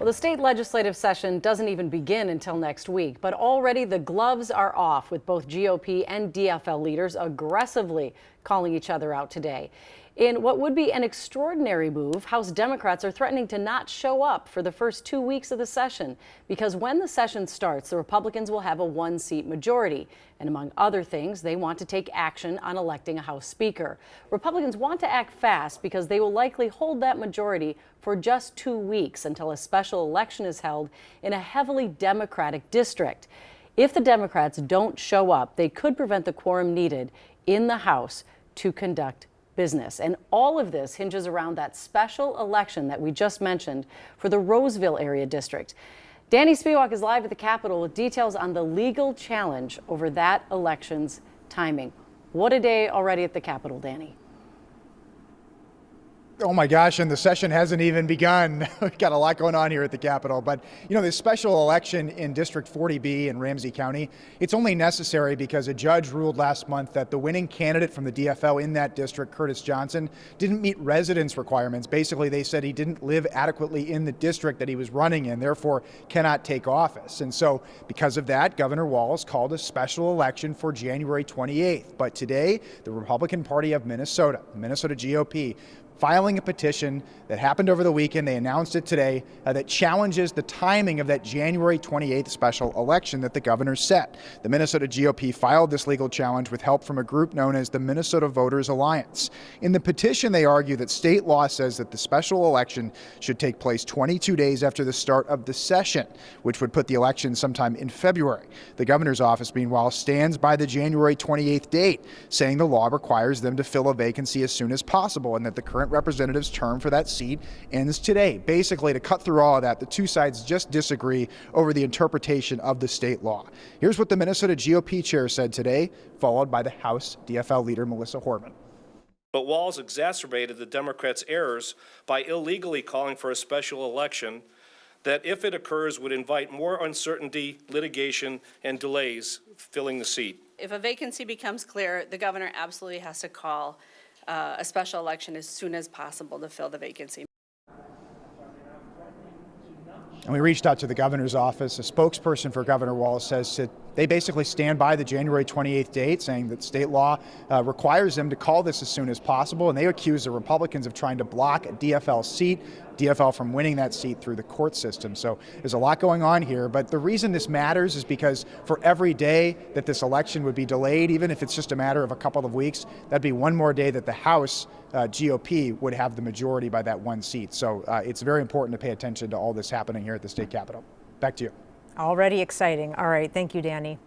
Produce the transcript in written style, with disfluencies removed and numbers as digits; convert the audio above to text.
Well, the state legislative session doesn't even begin until next week, but already the gloves are off with both GOP and DFL leaders aggressively calling each other out today. In what would be an extraordinary move, House Democrats are threatening to not show up for the first 2 weeks of the session because when the session starts, the Republicans will have a one-seat majority. And among other things, they want to take action on electing a House Speaker. Republicans want to act fast because they will likely hold that majority for just 2 weeks until a special election is held in a heavily Democratic district. If the Democrats don't show up, they could prevent the quorum needed in the House to conduct business. And all of this hinges around that special election that we just mentioned for the Roseville area district. Danny Spiewak is live at the Capitol with details on the legal challenge over that election's timing. What a day already at the Capitol, Danny. Oh my gosh, and the session hasn't even begun. We've got a lot going on here at the Capitol. But, you know, this special election in District 40B in Ramsey County, it's only necessary because a judge ruled last month that the winning candidate from the DFL in that district, Curtis Johnson, didn't meet residence requirements. Basically, they said he didn't live adequately in the district that he was running in, therefore cannot take office. And so because of that, Governor Walz called a special election for January 28th. But today, the Republican Party of Minnesota, the Minnesota GOP, filing a petition that happened over the weekend. They announced it today that challenges the timing of that January 28th special election that the governor set. The Minnesota GOP filed this legal challenge with help from a group known as the Minnesota Voters Alliance. In the petition, they argue that state law says that the special election should take place 22 days after the start of the session, which would put the election sometime in February. The governor's office, meanwhile, stands by the January 28th date, saying the law requires them to fill a vacancy as soon as possible and that the current representative's term for that seat ends today. Basically, to cut through all of that, the two sides just disagree over the interpretation of the state law. Here's what the Minnesota GOP chair said today, followed by the House DFL leader, Melissa Hortman. But Walz exacerbated the Democrats' errors by illegally calling for a special election that, if it occurs, would invite more uncertainty, litigation, and delays filling the seat. If a vacancy becomes clear, the governor absolutely has to call a special election as soon as possible to fill the vacancy. And we reached out to the governor's office. A spokesperson for Governor Walz says that they basically stand by the January 28th date, saying that state law requires them to call this as soon as possible. And they accuse the Republicans of trying to block a DFL seat, DFL from winning that seat through the court system. So there's a lot going on here. But the reason this matters is because for every day that this election would be delayed, even if it's just a matter of a couple of weeks, that'd be one more day that the House GOP would have the majority by that one seat. So it's very important to pay attention to all this happening here at the state capitol. Back to you. Already exciting. All right. Thank you, Danny.